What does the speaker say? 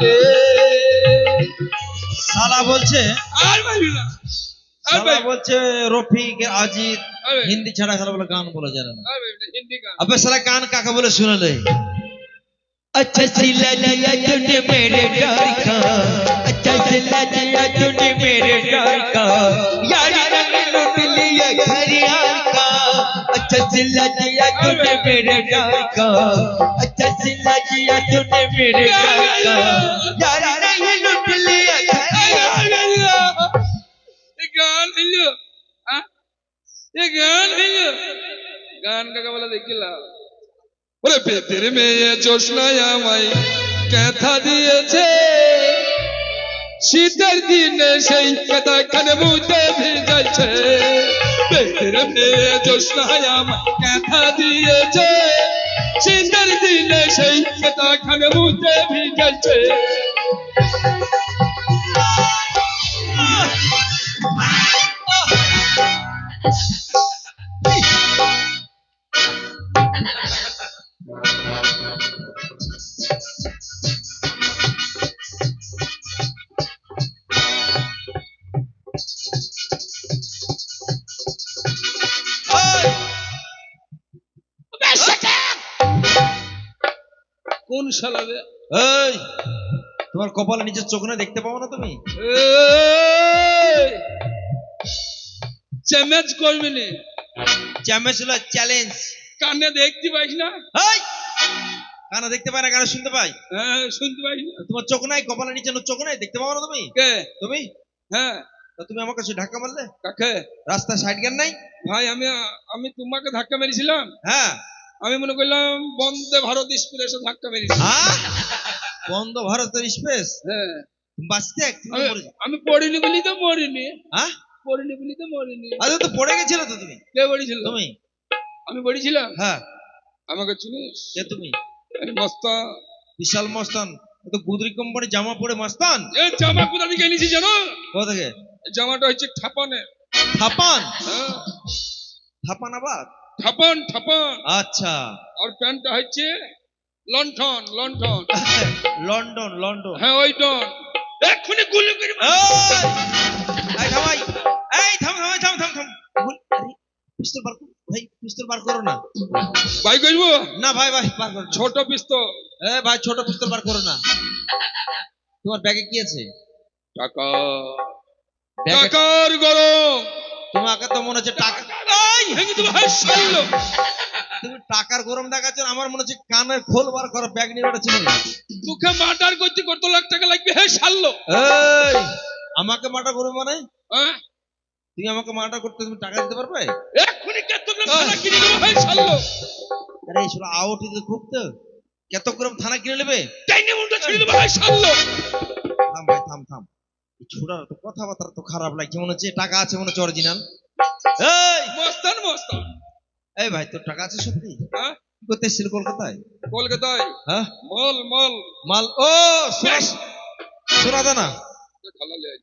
রে। সালা বলছে আর পারবি না, আর সালা পারবি বলছে রফিক আজিত আরে, হিন্দি ছাড়া খেলা বলে গান বলে জানে না। আর পারবি না, হিন্দি গান। अबे साला गान काका बोले सुन ले। अच्छा सिला दिया तूने मेरे प्यार का, अच्छा सिला दिया तूने मेरे प्यार का, यारी रंग लूट लिया घरियाल का, अच्छा सिला दिया तूने मेरे प्यार का, अच्छा सिला दिया तूने मेरे प्यार का, यारी रंग लूट लिया घरियाल का। ये गान हइलो, हाँ? ये गान हइलो, গান কাকে বলে দেখিলা? ওরে পেটের মেয়ে জোসনায় আমায় কথা দিয়েছে, শীতের দিনে সেই কথা খানে মুতে ভিজাইছে। পেটের মেয়ে জোসনায় আমায় কথা দিয়েছে, শীতের দিনে সেই কথা খানে মুতে ভিজাইছে। কোন শালা রে? এই তোমার কপালে নিচে চোখ না দেখতে পাও না তুমি? চ্যালেঞ্জ করবি নি, চ্যালেঞ্জ হলো চ্যালেঞ্জ। কানে দেখতে পাইস না? এই কানা দেখতে পায় না, কানা শুনতে পাই। হ্যাঁ, শুনতে পাইস না? তোমার চোখ নাই, কপালের নিচে চোখ নাই, দেখতে পাও না তুমি? কে? তুমি হ্যাঁ। তা তুমি আমাকে সে ধাক্কা মারলে কাকে? রাস্তায় সাইড জ্ঞান নাই? ভাই আমি তোমাকে ধাক্কা মেরেছিলাম? হ্যাঁ। আমি মনে করলাম বন্দে ভারত এক্সপ্রেসে ধাক্কা মেরেছি। হ্যাঁ বন্ধ ভারতের স্পেস। হ্যাঁ, বাঁচতে আমি পড়িনি বলি তো মরিনি। হ্যাঁ পড়িনি বলি তো মরিনি। আরে তো পড়ে গেছিল তো তুমি। কে পড়েছিল? তুমি। আমি পড়েছিলাম? হ্যাঁ। আমাকে চিনিস? কে তুমি? মস্তান, বিশাল মস্তান। তো গুদরি কোম্পানি জামা পরে মস্তান। এই জামা কোথা থেকে এনেছি জানো? কোথা থেকে? জামাটা হচ্ছে ঠাপানে। থাপান? হ্যাঁ, থাপানাবাদ। ঠাপান ঠাপান। আচ্ছা। আর প্যান্টটা হচ্ছে লন্ঠন লন্ঠন। London London. হ্যাঁ, ওই ডন। এক্ষুনি গুলি করে এই থামাই, এই থাম থাম থাম থাম থাম। আরে পিস্তল বার করো ভাই, পিস্তল বার করো না। ভাই করবো না ভাই ভাই বার করো। ছোট পিস্তল। এ ভাই ছোট পিস্তল বার করো না। তোমার ব্যাগে কি আছে? টাকা। ব্যাগে টাকার গরম। তোমাকে তো মনে হচ্ছে টাকা। এই ভেঙে দেবো, হাই শাল্লো। তুমি টাকার গরম দেখাচ্ছ, আমার মনে হচ্ছে কানের খোল বার করো, ব্যাগ নিয়ে ওটা ছিল। তোকে মার্ডার করতে কত লাখ টাকা লাগবে? হে শাল্লো। এই আমাকে মার্ডার করবে মানে? হ্যাঁ, তুমি আমাকে মার্ডার করতে তুমি টাকা দিতে পারবে? এক্ষুনি কেতগ্রাম থানা কিনে দেবো, হাই শাল্লো। আরে এই শালা আউট ইজ খুব তো কেতগ্রাম থানা কিনে নেবে? টাইনে মুন্ডা ছেড়ে দেবো, হাই শাল্লো। থাম ভাই থাম থাম। এই ছোড়ার তো কথাবার্তা তো খারাপ লাগছে, মনে হচ্ছে টাকা আছে, মনে হচ্ছে অরিজিনাল। এই মস্তান মস্তান। এই ভাই তোর টাকা আছে সত্যি? হ্যাঁ, কি করতে এসেছিল কলকাতায়? কলকাতায় হ্যাঁ মল মল মাল। ও সোনা দানা। ঢালা লে আয়।